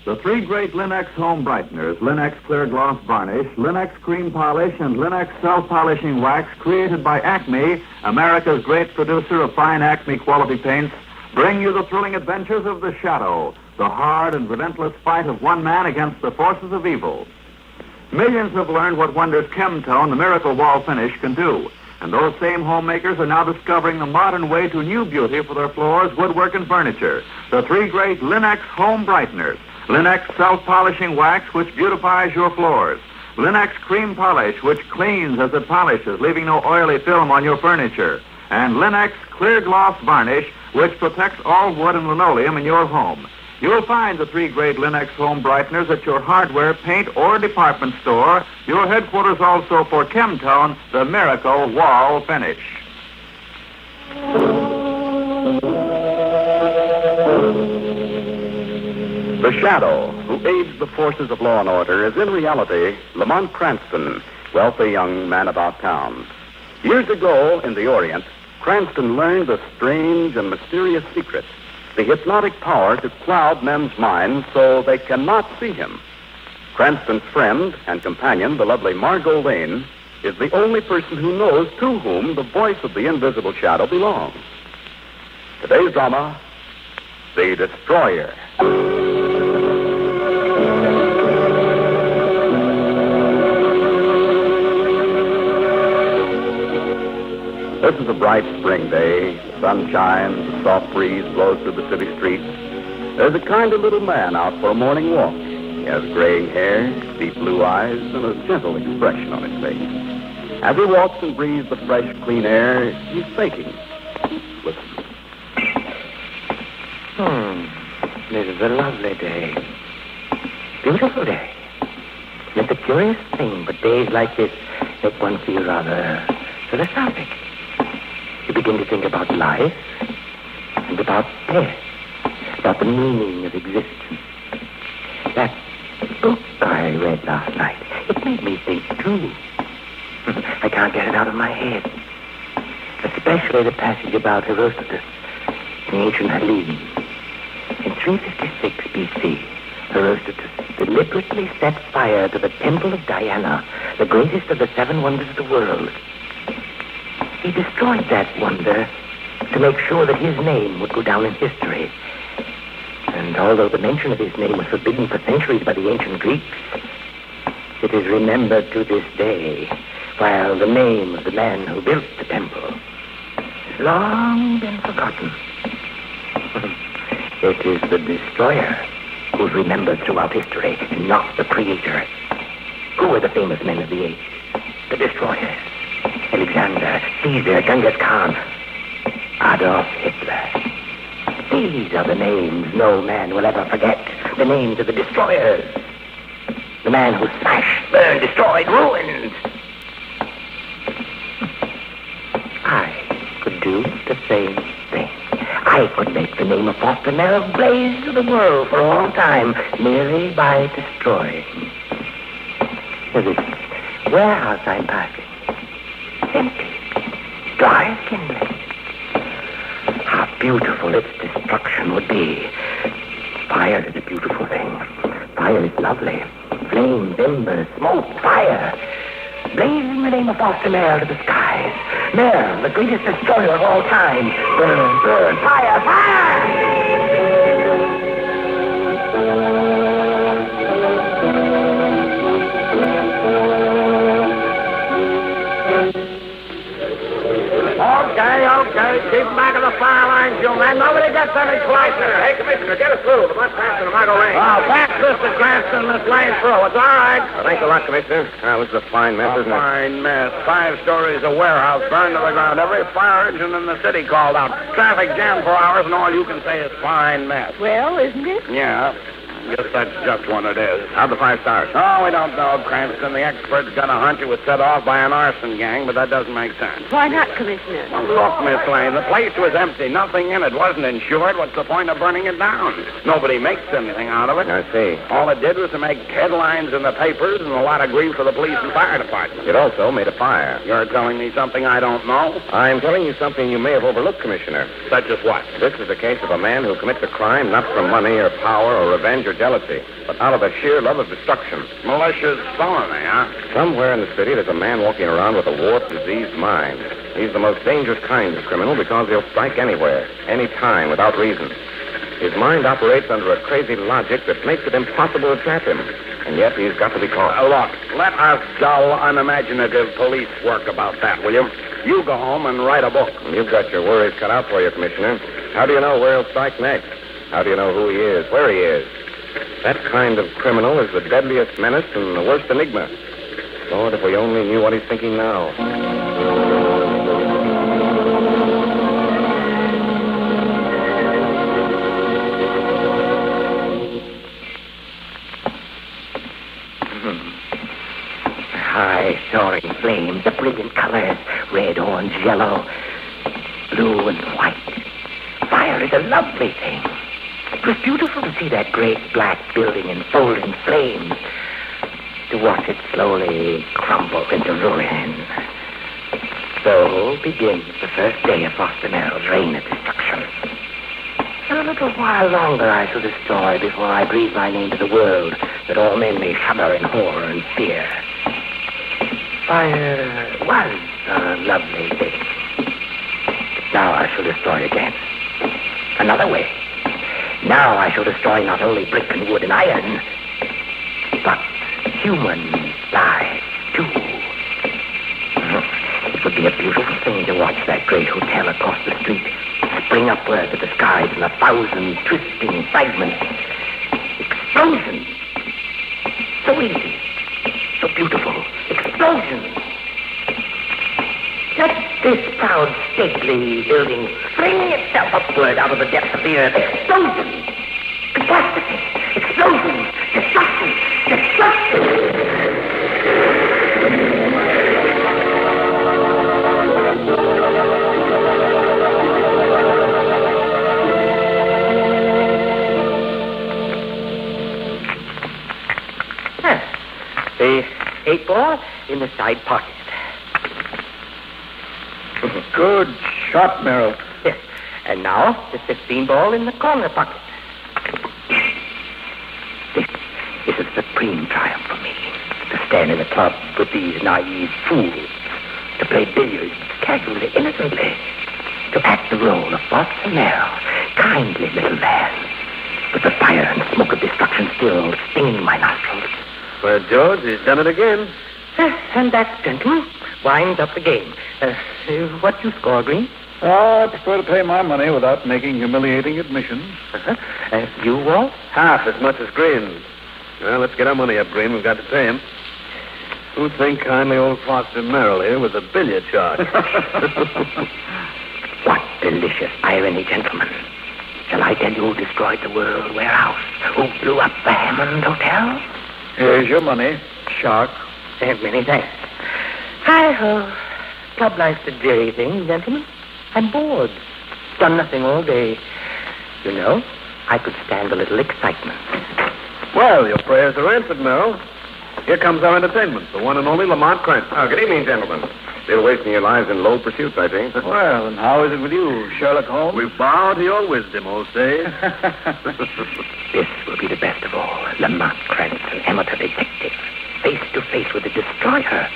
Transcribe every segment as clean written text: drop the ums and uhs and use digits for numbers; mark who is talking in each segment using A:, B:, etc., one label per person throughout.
A: The three great Linex home brighteners, Linex Clear Gloss Varnish, Linex Cream Polish, and Linex Self-Polishing Wax, created by Acme, America's great producer of fine Acme quality paints, bring you the thrilling adventures of The Shadow, the hard and relentless fight of one man against the forces of evil. Millions have learned what wonders Chemtone, the miracle wall finish, can do. And those same homemakers are now discovering the modern way to new beauty for their floors, woodwork, and furniture. The three great Linex home brighteners. Linex Self-Polishing Wax, which beautifies your floors. Linex Cream Polish, which cleans as it polishes, leaving no oily film on your furniture. And Linex Clear Gloss Varnish, which protects all wood and linoleum in your home. You'll find the three great Linex home brighteners at your hardware, paint, or department store. Your headquarters also for Chemtone, the miracle wall finish.
B: The Shadow, who aids the forces of law and order, is in reality Lamont Cranston, wealthy young man about town. Years ago, in the Orient, Cranston learned a strange and mysterious secret, the hypnotic power to cloud men's minds so they cannot see him. Cranston's friend and companion, the lovely Margot Lane, is the only person who knows to whom the voice of the invisible shadow belongs. Today's drama, The Destroyer. This is a bright spring day. The sun shines, a soft breeze blows through the city streets. There's a kind of little man out for a morning walk. He has graying hair, deep blue eyes, and a gentle expression on his face. As he walks and breathes the fresh, clean air, he's thinking. Listen.
C: This is a lovely day. Beautiful day. It's a curious thing, but days like this make one feel rather philosophic. You begin to think about life and about death, about the meaning of existence. That book I read last night, it made me think, too. I can't get it out of my head. Especially the passage about Herodotus, the ancient Hellenes. In 356 B.C., Herodotus deliberately set fire to the temple of Diana, the greatest of the seven wonders of the world. He destroyed that wonder to make sure that his name would go down in history. And although the mention of his name was forbidden for centuries by the ancient Greeks, it is remembered to this day, while the name of the man who built the temple has long been forgotten. It is the destroyer who's remembered throughout history, and not the creator. Who were the famous men of the age? The destroyers. Alexander, Caesar, Genghis Khan, Adolf Hitler. These are the names no man will ever forget. The names of the destroyers. The man who smashed, burned, destroyed, ruined. I could do the same thing. I could make the name of Foster Merrill blaze to the world for all time, merely by destroying. This warehouse I'm passing. Empty. Dry as kindling. How beautiful its destruction would be. Fire is a beautiful thing. Fire is lovely. Flames, embers, smoke, fire. Blazing the name of Foster Merrill to the skies. Merrill, the greatest destroyer of all time. Burn, burn, fire, fire!
D: Okay. Keep back of the fire lines, you man. Nobody gets any closer. Hey, Commissioner, get us through. The much faster than Margot Lane. Oh, fast, Mr. Cranston. This lane through. It's all right.
E: Thanks a lot, Commissioner. This is a fine mess, isn't it?
D: A fine mess. 5 stories of warehouse burned to the ground. Every fire engine in the city called out. Traffic jammed for hours, and all you can say is fine mess.
F: Well, isn't it?
D: Yeah. Guess that's just what it is.
E: How'd the fire start?
D: Oh, we don't know, Cranston. The expert's got a hunch it was set off by an arson gang, but that doesn't make sense.
F: Why not, Commissioner?
D: Well, look, Miss Lane, the place was empty. Nothing in it. Wasn't insured. What's the point of burning it down? Nobody makes anything out of it.
E: I see.
D: All it did was to make headlines in the papers and a lot of grief for the police and fire department.
E: It also made a fire.
D: You're telling me something I don't know?
E: I'm telling you something you may have overlooked, Commissioner.
D: Such as what?
E: This is the case of a man who commits a crime not from money or power or revenge or jealousy, but out of a sheer love of destruction.
D: Malicious felony, huh?
E: Somewhere in the city, there's a man walking around with a warped, diseased mind. He's the most dangerous kind of criminal because he'll strike anywhere, any time, without reason. His mind operates under a crazy logic that makes it impossible to trap him. And yet he's got to be caught.
D: Look, let us dull, unimaginative police work about that, will you? You go home and write a book.
E: You've got your worries cut out for you, Commissioner. How do you know where he'll strike next? How do you know who he is, where he is? That kind of criminal is the deadliest menace and the worst enigma. Lord, if we only knew what he's thinking now.
C: High soaring flames, the brilliant colors, red, orange, yellow, blue, and white. Fire is a lovely thing. It was beautiful to see that great black building enfolded in flames, to watch it slowly crumble into ruin. So begins the first day of Foster Merrill's reign of destruction. A little while longer I shall destroy before I breathe my name to the world, that all men may shudder in horror and fear. Fire was a lovely thing. Now I shall destroy again. Another way. Now I shall destroy not only brick and wood and iron, but human lives, too. It would be a beautiful thing to watch that great hotel across the street spring upward to the skies in 1,000 twisting fragments. Explosions. So easy. So beautiful. Explosions. Let this proud, stately building fling itself upward out of the depths of the earth. Explosions. Catastrophe. Explosions. Destruction. Destruction. The 8-ball in the side pocket.
A: Good shot, Merrill.
C: Yes. And now the 16-ball in the corner pocket. This is a supreme triumph for me. To stand in a club with these naive fools. To play billiards casually, innocently. To act the role of Foster Merrill, kindly little man. With the fire and smoke of destruction still stinging my nostrils.
E: Well, George, he's done it again.
C: And that, gentlemen, winds up the game. What you score, Green?
A: I prefer to pay my money without making humiliating admissions.
C: You, Walt?
E: Half as much as Green. Well, let's get our money up, Green. We've got to pay him. Who'd think kindly old Foster Merrill here was a billiard charge?
C: What delicious irony, gentlemen. Shall I tell you who destroyed the World Warehouse? Who blew up the Hammond Hotel?
A: Here's your money, shark.
C: Many thanks. Hi-ho. Club life's a dreary thing, gentlemen. I'm bored. Done nothing all day. You know, I could stand a little excitement.
E: Well, your prayers are answered, Merrill. Here comes our entertainment, the one and only Lamont Cranston. Oh, good evening, gentlemen. Still wasting your lives in low pursuits, I think.
A: Well, and how is it with you, Sherlock Holmes?
E: We bow to your wisdom, old sage.
C: This will be the best of all. Lamont Cranston, amateur detective, face to face with the destroyer.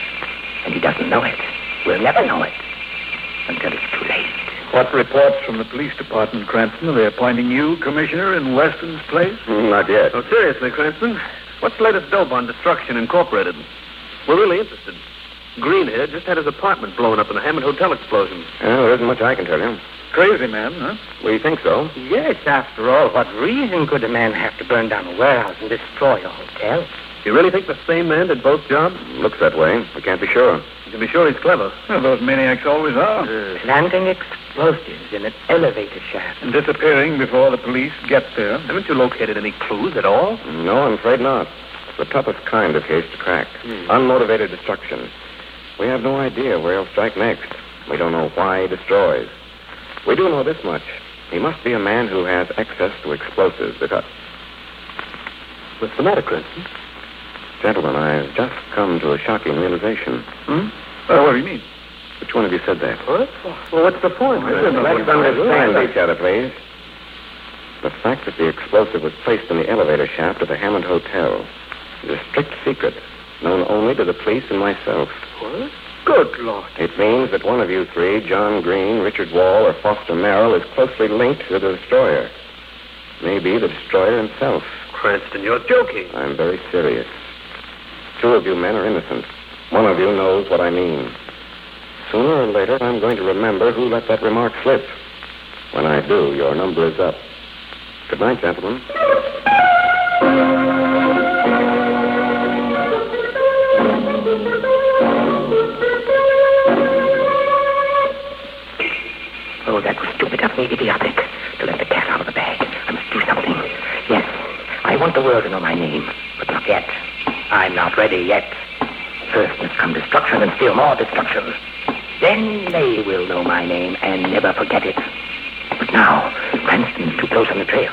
C: And he doesn't know it. We'll never know it until it's too late.
A: What reports from the police department, Cranston? Are they appointing you commissioner in Weston's place?
E: Not yet. Oh, seriously, Cranston, what's the latest dope on Destruction Incorporated? We're really interested. Green here just had his apartment blown up in the Hammond Hotel explosion.
B: Well, there isn't much I can tell you.
A: Crazy man, huh?
B: We think so.
C: Yes, after all, what reason could a man have to burn down a warehouse and destroy a hotel?
E: You really think the same man did both jobs?
B: Looks that way. We can't be sure.
F: You can be sure he's clever.
G: Well, those maniacs always are.
C: Planting explosives in an elevator shaft.
G: And disappearing before the police get there.
F: Haven't you located any clues at all?
E: No, I'm afraid not. It's the toughest kind of case to crack. Unmotivated destruction. We have no idea where he'll strike next. We don't know why he destroys. We do know this much. He must be a man who has access to explosives because...
C: What's the matter, Cranston?
E: Gentlemen, I've just come to a shocking realization.
G: What do you mean?
E: Which one of you said that?
C: What? Well, what's the point?
E: Let's understand each other, please. The fact that the explosive was placed in the elevator shaft of the Hammond Hotel is a strict secret, known only to the police and myself.
C: What? Good Lord.
E: It means that one of you three, John Green, Richard Wall, or Foster Merrill, is closely linked to the destroyer. Maybe the destroyer himself.
F: Cranston, you're joking.
E: I'm very serious. Two of you men are innocent. One of you knows what I mean. Sooner or later, I'm going to remember who let that remark slip. When I do, your number is up. Good night, gentlemen.
C: Oh, that was stupid of me, idiotic, to let the cat out of the bag. I must do something. Yes, I want the world to know my name, but not yet. I'm not ready yet. First must come destruction and still more destruction. Then they will know my name and never forget it. But now, Cranston's too close on the trail.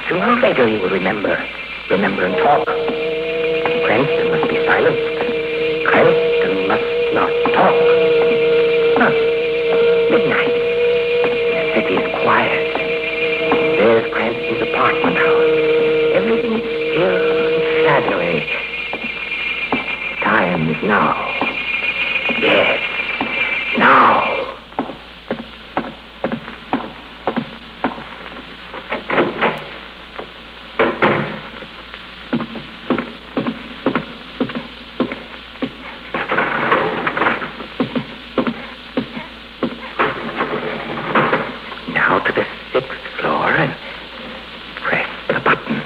C: Sooner or later he will remember and talk. Cranston must be silenced. Cranston must not talk. Midnight. The city is quiet. There's Cranston's apartment house. Everything is still and shadowy. Time is now. Yes, now. Now to the 6th floor and press the button.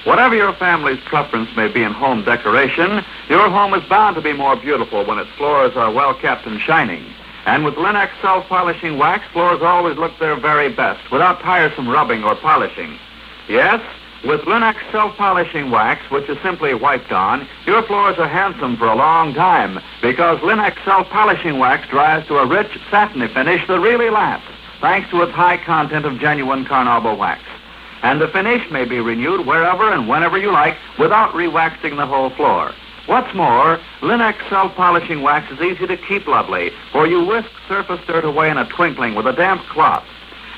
A: Whatever your family's preference may be in home decoration, your home is bound to be more beautiful when its floors are well kept and shining. And with Linux self-polishing wax, floors always look their very best without tiresome rubbing or polishing. Yes, with Linux self-polishing wax, which is simply wiped on, your floors are handsome for a long time because Linux self-polishing wax dries to a rich, satiny finish that really lasts, thanks to its high content of genuine carnauba wax. And the finish may be renewed wherever and whenever you like without re-waxing the whole floor. What's more, Linux self-polishing wax is easy to keep lovely, for you whisk surface dirt away in a twinkling with a damp cloth.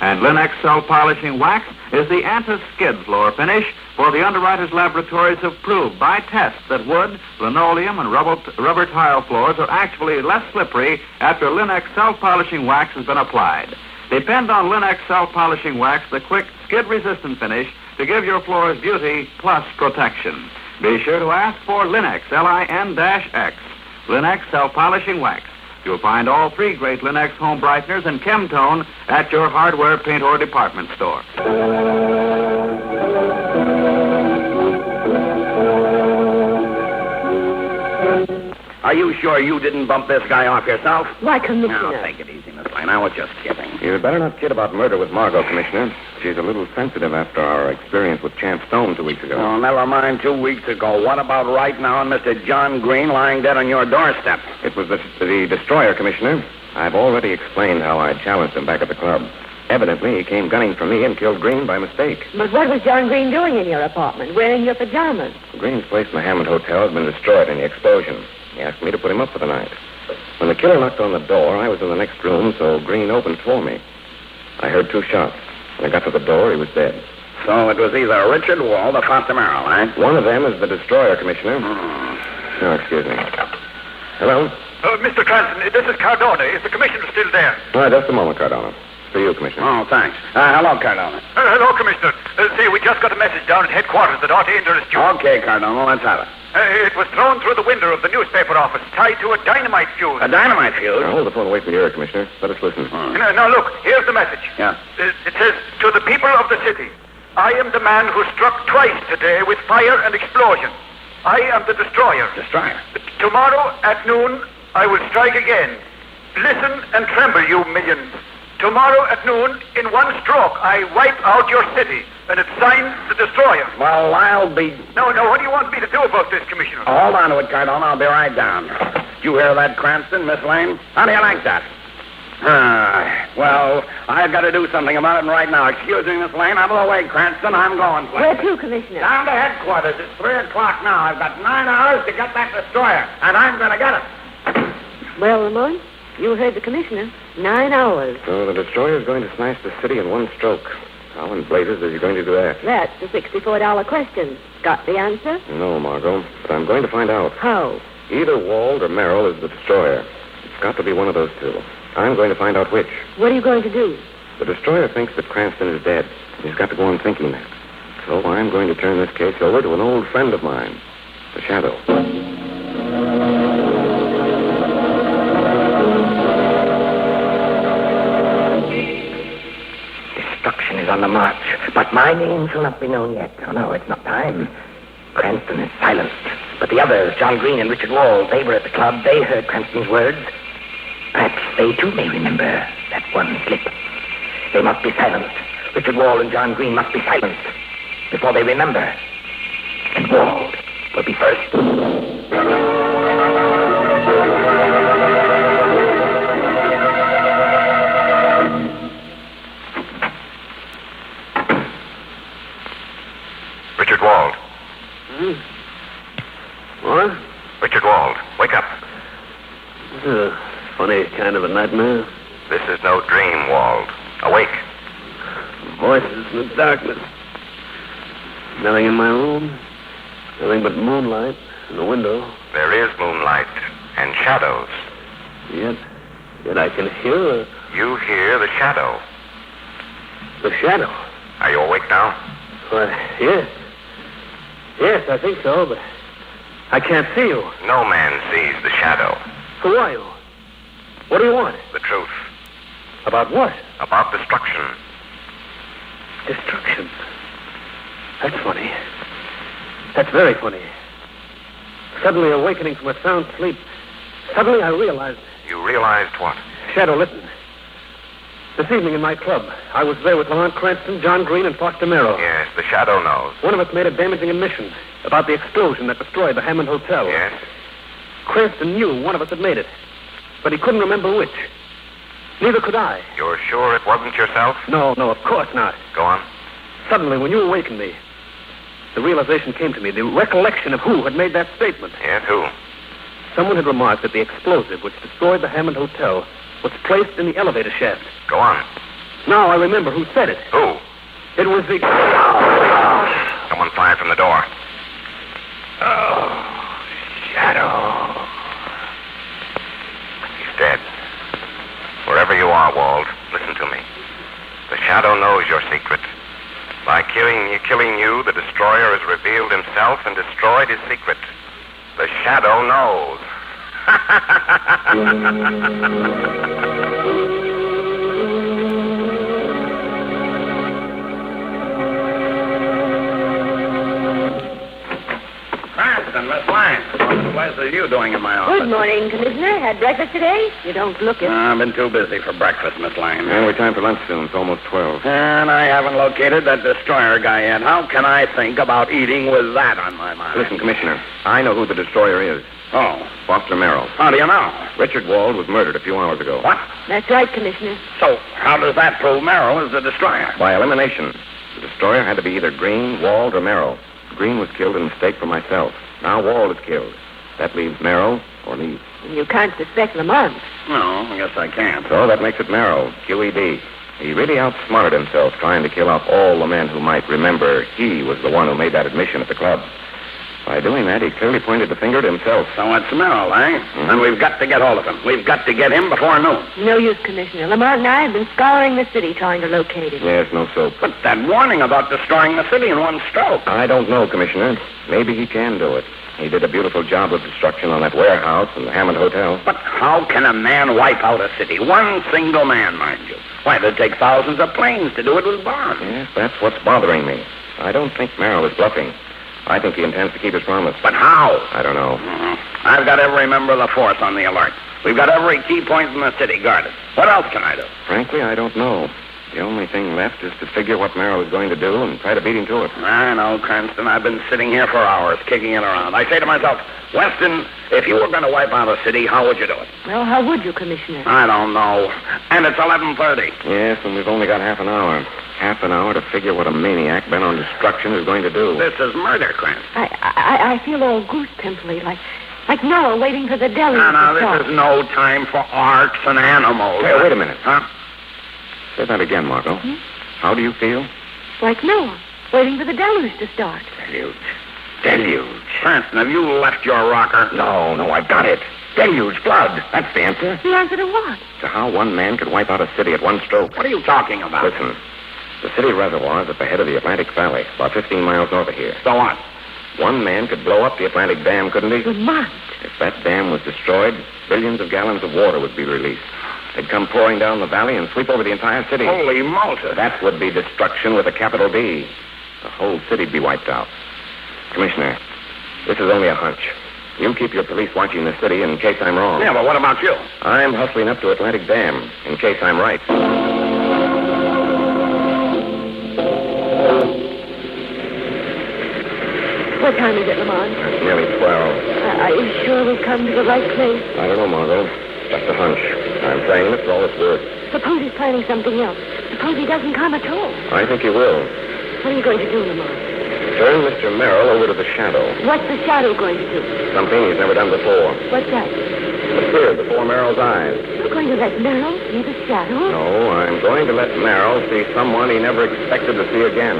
A: And Linux self-polishing wax is the anti-skid floor finish, for the underwriters' laboratories have proved by tests that wood, linoleum, and rubber tile floors are actually less slippery after Linux self-polishing wax has been applied. Depend on Linux self-polishing wax, the quick, skid-resistant finish, to give your floors beauty plus protection. Be sure to ask for Linux, Lin-X, Linux self-polishing wax. You'll find all three great Linux home brighteners and Chemtone at your hardware, paint, or department store.
D: Are you sure you didn't bump this guy off yourself?
H: Why, Commissioner?
D: Now, take it easy, Miss Lane. I was just kidding.
E: You'd better not kid about murder with Margot, Commissioner. She's a little sensitive after our experience with Champ Stone 2 weeks ago.
D: Oh, never mind 2 weeks ago. What about right now and Mr. John Green lying dead on your doorstep?
E: It was the destroyer, Commissioner. I've already explained how I challenged him back at the club. Evidently, he came gunning for me and killed Green by mistake.
H: But what was John Green doing in your apartment, wearing your pajamas?
E: Green's place in the Hammond Hotel had been destroyed in the explosion. He asked me to put him up for the night. When the killer knocked on the door, I was in the next room, so Green opened for me. I heard 2 shots. When I got to the door, he was dead.
D: So it was either Richard Wald or Foster Merrill, eh?
E: One of them is the destroyer, Commissioner. Oh, excuse me. Hello?
I: Mr. Cranston, this is Cardona. Is the commissioner still there?
E: Just a moment, Cardona. For you, Commissioner.
D: Oh, thanks. Hello, Cardona.
I: Hello, Commissioner. See, we just got a message down at headquarters that ought to interest you.
D: Okay, Cardona, let's have it.
I: It was thrown through the window of the newspaper office, tied to a dynamite fuse.
D: A dynamite fuse?
E: Now, hold the phone away from your ear, Commissioner. Let us listen.
I: Now, look, here's the message.
D: Yeah.
I: It says, to the people of the city, I am the man who struck twice today with fire and explosion. I am the destroyer.
D: Destroyer?
I: Tomorrow at noon, I will strike again. Listen and tremble, you millions. Tomorrow at noon, in one stroke, I wipe out your city. And it's signed the destroyer.
D: Well, I'll be...
I: No, what do you want me to do about this, Commissioner?
D: Hold on to it, Cardona. I'll be right down. You hear that, Cranston, Miss Lane? How do you like that? Well, I've got to do something about it right now. Excuse me, Miss Lane. Out of the way, Cranston. I'm going for
H: Where to, Commissioner?
D: Down to headquarters. It's 3 o'clock now. I've got 9 hours to get that destroyer, and I'm going to get it.
H: Well, Lamont, you heard the Commissioner. 9 hours.
E: So the destroyer's going to smash the city in one stroke. How in blazes is he going to do that?
H: That's the $64 question. Got the answer?
E: No, Margot, but I'm going to find out.
H: How?
E: Either Wald or Merrill is the destroyer. It's got to be one of those two. I'm going to find out which.
H: What are you going to do?
E: The destroyer thinks that Cranston is dead. He's got to go on thinking that. So I'm going to turn this case over to an old friend of mine, the Shadow.
C: Destruction is on the march, but my name shall not be known yet. Oh, no, it's not time. Cranston is silenced. But the others, John Green and Richard Wald, they were at the club. They heard Cranston's words. Perhaps they, too, may remember that one slip. They must be silenced. Richard Wald and John Green must be silenced before they remember. And Wald will be first.
I: Richard Wald.
F: What?
I: Richard Wald, wake up.
F: This is a funny kind of a nightmare.
I: This is no dream, Wald. Awake.
F: Voices in the darkness. Nothing in my room. Nothing but moonlight in the window.
I: There is moonlight and shadows.
F: Yet I can hear
I: You hear the shadow.
F: the shadow.
I: Are you awake now?
F: Why, yes. Yes, I think so, but I can't see you.
I: No man sees the shadow.
F: Who are you? What do you want?
I: The truth.
F: About what?
I: About destruction.
F: Destruction. That's funny. That's very funny. Suddenly awakening from a sound sleep, suddenly I realized...
I: You realized what?
F: Shadow, listen. This evening in my club, I was there with Lamont Cranston, John Green, and Foster Merrill.
I: Yes, the shadow knows.
F: One of us made a damaging admission about the explosion that destroyed the Hammond Hotel.
I: Yes?
F: Cranston knew one of us had made it, but he couldn't remember which. Neither could I.
I: You're sure it wasn't yourself?
F: No, of course not.
I: Go on.
F: Suddenly, when you awakened me, the realization came to me, the recollection of who had made that statement.
I: Yes, who?
F: Someone had remarked that the explosive which destroyed the Hammond Hotel was placed in the elevator shaft.
I: Go on.
F: Now I remember who said it.
I: Who?
F: It was the...
I: Someone fired from the door.
C: Oh, Shadow.
I: He's dead. Wherever you are, Wald, listen to me. The shadow knows your secret. By killing you, the destroyer has revealed himself and destroyed his secret. The shadow knows.
D: Cranston, Miss Lane. What are you doing in my office?
H: Good morning, Commissioner. Had breakfast today? You don't look it.
D: I've been too busy for breakfast, Miss Lane.
E: And we're time for lunch soon. It's almost 12.
D: And I haven't located that destroyer guy yet. How can I think about eating with that on my mind?
E: Listen, Commissioner, I know who the destroyer is.
D: Oh.
E: Foster Merrill.
D: How do you know?
E: Richard Wald was murdered a few hours ago.
D: What?
H: That's right, Commissioner.
D: So, how does that prove Merrill is the destroyer?
E: By elimination. The destroyer had to be either Green, Wald, or Merrill. Green was killed in mistake for myself. Now Wald is killed. That leaves Merrill or me.
H: You can't suspect Lamont.
D: No, I guess I can't.
E: So that makes it Merrill, QED. He really outsmarted himself trying to kill off all the men who might remember he was the one who made that admission at the club. By doing that, he clearly pointed the finger at himself.
D: So it's Merrill, eh?
E: Mm-hmm.
D: And we've got to get hold of him. We've got to get him before noon.
H: No use, Commissioner. Lamont and I have been scouring the city trying to locate him.
E: Yes, no soap.
D: But that warning about destroying the city in one stroke.
E: I don't know, Commissioner. Maybe he can do it. He did a beautiful job of destruction on that warehouse and the Hammond Hotel.
D: But how can a man wipe out a city? One single man, mind you. Why, it'd take thousands of planes to do it with bombs.
E: Yes, that's what's bothering me. I don't think Merrill is bluffing. I think he intends to keep his promise.
D: But how?
E: I don't know.
D: I've got every member of the force on the alert. We've got every key point in the city guarded. What else can I do?
E: Frankly, I don't know. The only thing left is to figure what Merrill is going to do and try to beat him to it.
D: I know, Cranston. I've been sitting here for hours, kicking it around. I say to myself, Weston, if you were going to wipe out a city, how would you do it?
H: Well, how would you, Commissioner?
D: I don't know. And it's 11:30.
E: Yes, and we've only got half an hour. Half an hour to figure what a maniac bent on destruction is going to do.
D: This is murder, Cranston.
H: I feel all goose pimply, like Noah waiting for the deluge
D: No,
H: to
D: this
H: start.
D: is no time for arks and animals.
E: Hey, wait a minute.
D: Huh?
E: Say that again, Margot. How do you feel?
H: Like Noah waiting for the deluge to start.
E: Deluge.
D: Cranston, have you left your rocker?
E: No, I've got it. Deluge, blood. That's the answer.
H: The answer to what?
E: To how one man could wipe out a city at one stroke.
D: What are you talking about?
E: Listen, the city reservoir is at the head of the Atlantic Valley, about 15 miles north of here.
D: So what?
E: One man could blow up the Atlantic Dam, couldn't he?
H: Lamont.
E: If that dam was destroyed, billions of gallons of water would be released. They'd come pouring down the valley and sweep over the entire city.
D: Holy Moses.
E: That would be destruction with a capital D. The whole city'd be wiped out. Commissioner, this is only a hunch. You keep your police watching the city in case I'm wrong.
D: Yeah, but what about you?
E: I'm hustling up to Atlantic Dam in case I'm right.
H: What time is it, Lamont?
E: It's nearly 12.
H: Are you sure we've come to the right place?
E: I don't know, Margot. Just a hunch. I'm saying it for all it's worth.
H: Suppose he's planning something else. Suppose he doesn't come at all.
E: I think he will.
H: What are you going to do, Lamont?
E: Turn Mr. Merrill over to the Shadow.
H: What's the Shadow going to do?
E: Something he's never done before.
H: What's that?
E: Appear before Merrill's eyes.
H: You're going to let Merrill see the Shadow?
E: No, I'm going to let Merrill see someone he never expected to see again.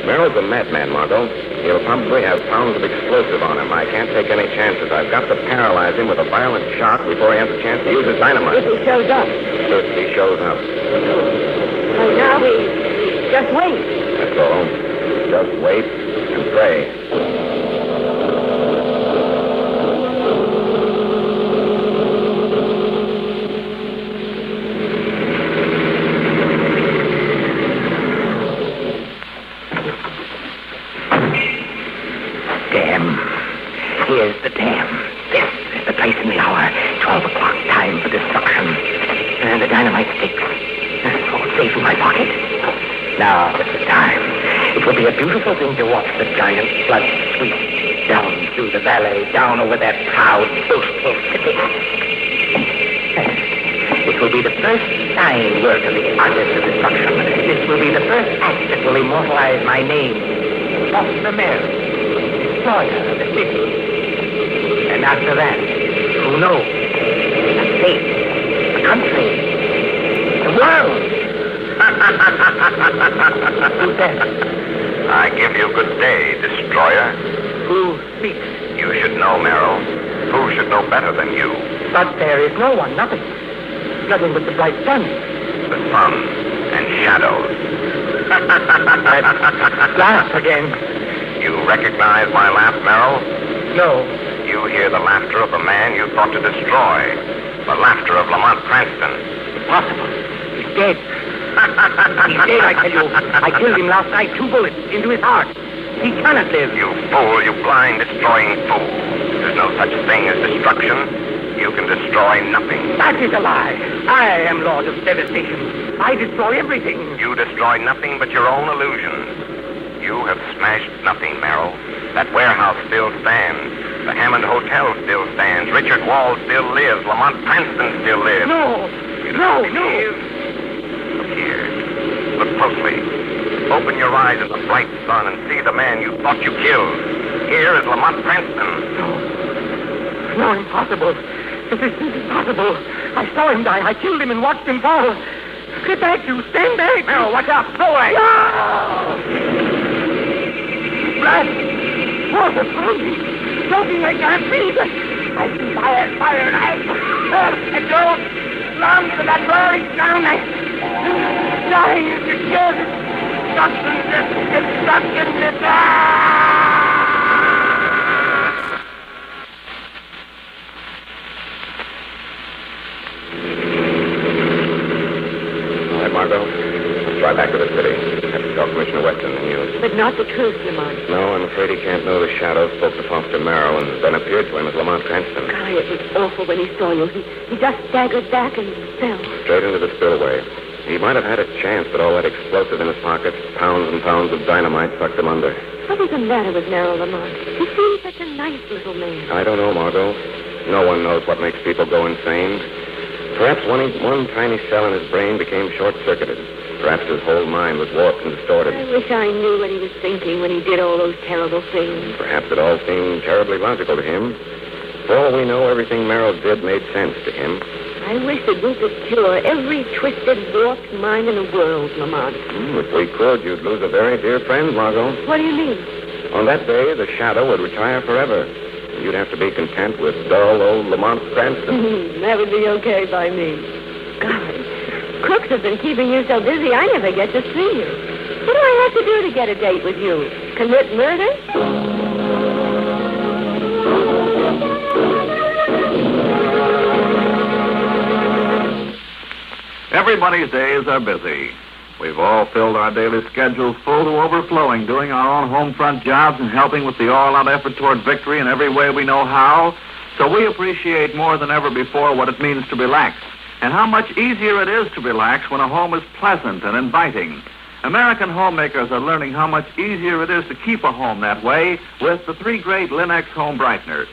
E: Merrill's a madman, Margot. He'll probably have pounds of explosive on him. I can't take any chances. I've got to paralyze him with a violent shock before he has a chance to use his dynamite.
H: If he shows up.
E: If he shows up.
H: Right now, we just wait.
E: That's all. Just wait and pray.
C: Here's the dam. This is the place in the hour. 12 o'clock, time for destruction. And the dynamite sticks. All safe in my pocket. Now is the time. It will be a beautiful thing to watch the giant flood sweep down through the valley, down over that proud, boastful city. It will be the first sign work of the artist of destruction. This will be the first act that will immortalize my name. Foster Merrill, destroyer of the city. And after that, who knows? A state, a country, the world. Who's that?
I: I give you good day, destroyer.
C: Who speaks?
I: You should know, Merrill. Who should know better than you?
C: But there is no one, nothing. Nothing but the bright sun.
I: The sun and shadows.
C: That laugh again.
I: You recognize my laugh, Merrill?
C: No.
I: You hear the laughter of the man you thought to destroy. The laughter of Lamont Cranston.
C: Impossible. He's dead. He's dead, I tell you. I killed him last night, 2 bullets into his heart. He cannot live.
I: You fool, you blind, destroying fool. There's no such thing as destruction. You can destroy nothing.
C: That is a lie. I am Lord of Devastation. I destroy everything.
I: You destroy nothing but your own illusions. You have smashed nothing, Merrill. That warehouse still stands. The Hammond Hotel still stands. Richard Wall still lives. Lamont Cranston still lives.
C: No.
I: You don't believe? Look here. Look closely. Open your eyes in the bright sun and see the man you thought you killed. Here is Lamont Cranston.
C: No, impossible. This is impossible. I saw him die. I killed him and watched him fall. Get back, you. Stand back.
D: Merrill, watch out. Go away.
C: Blood. Water from me. Choking, I can't breathe. I see fire, and I don't long for that roaring sound. Dying is the cure. Destruction.
E: All right, Margot. Let's fly back to the city. Have to tell Commissioner Weston the news.
H: But not the truth, Lamont.
E: No, I'm afraid he can't know the shadow spoke to Foster Merrill and then appeared to him as Lamont Cranston.
H: Golly, it was awful when he saw you. He just staggered back and fell.
E: Straight into the spillway. He might have had a chance, but all that explosive in his pockets, pounds and pounds of dynamite, sucked him under.
H: What was the matter with Merrill, Lamont? He seemed such a nice little man.
E: I don't know, Margot. No one knows what makes people go insane. Perhaps one tiny cell in his brain became short-circuited. Perhaps his whole mind was warped and distorted.
H: I wish I knew what he was thinking when he did all those terrible things.
E: Perhaps it all seemed terribly logical to him. For all we know, everything Merrill did made sense to him.
H: I wish that we could cure every twisted, warped mind in the world, Lamont.
E: If we could, you'd lose a very dear friend, Margot.
H: What do you mean?
E: On that day, the shadow would retire forever. You'd have to be content with dull old Lamont Cranston.
H: That would be okay by me. Golly, crooks have been keeping you so busy, I never get to see you. What do I have to do to get a date with you? Commit murder?
A: Everybody's days are busy. We've all filled our daily schedules full to overflowing, doing our own home front jobs and helping with the all-out effort toward victory in every way we know how. So we appreciate more than ever before what it means to relax, and how much easier it is to relax when a home is pleasant and inviting. American homemakers are learning how much easier it is to keep a home that way with the three great Linux home brighteners.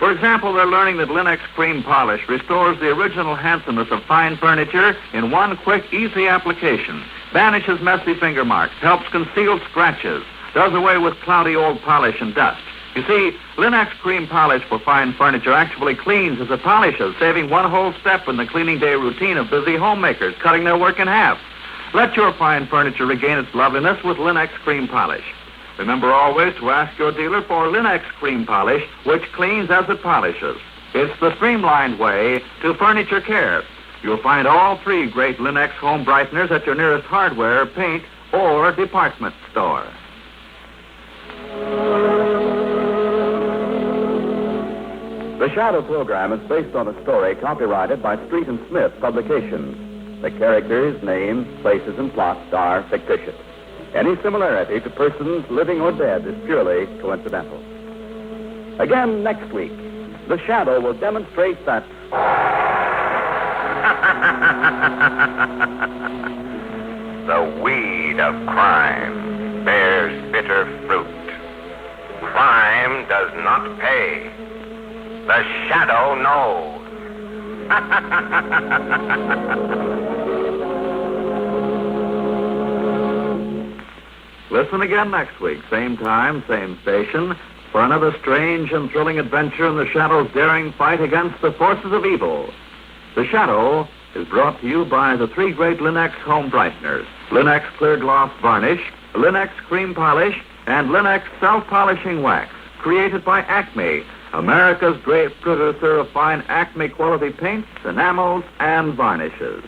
A: For example, they're learning that Linux Cream Polish restores the original handsomeness of fine furniture in one quick, easy application, banishes messy finger marks, helps conceal scratches, does away with cloudy old polish and dust. You see, Linux Cream Polish for fine furniture actually cleans as it polishes, saving one whole step in the cleaning day routine of busy homemakers, cutting their work in half. Let your fine furniture regain its loveliness with Linux Cream Polish. Remember always to ask your dealer for Linux Cream Polish, which cleans as it polishes. It's the streamlined way to furniture care. You'll find all three great Linux home brighteners at your nearest hardware, paint, or department store.
B: The Shadow program is based on a story copyrighted by Street and Smith Publications. The characters, names, places, and plots are fictitious. Any similarity to persons living or dead is purely coincidental. Again next week, the Shadow will demonstrate that...
I: The weed of crime bears bitter fruit. Crime does not pay. The Shadow knows.
A: Listen again next week, same time, same station, for another strange and thrilling adventure in the Shadow's daring fight against the forces of evil. The Shadow is brought to you by the three great Linux home brighteners, Linux Clear Gloss Varnish, Linux Cream Polish, and Linux Self-Polishing Wax, created by Acme, America's great producer of fine Acme quality paints, enamels, and varnishes.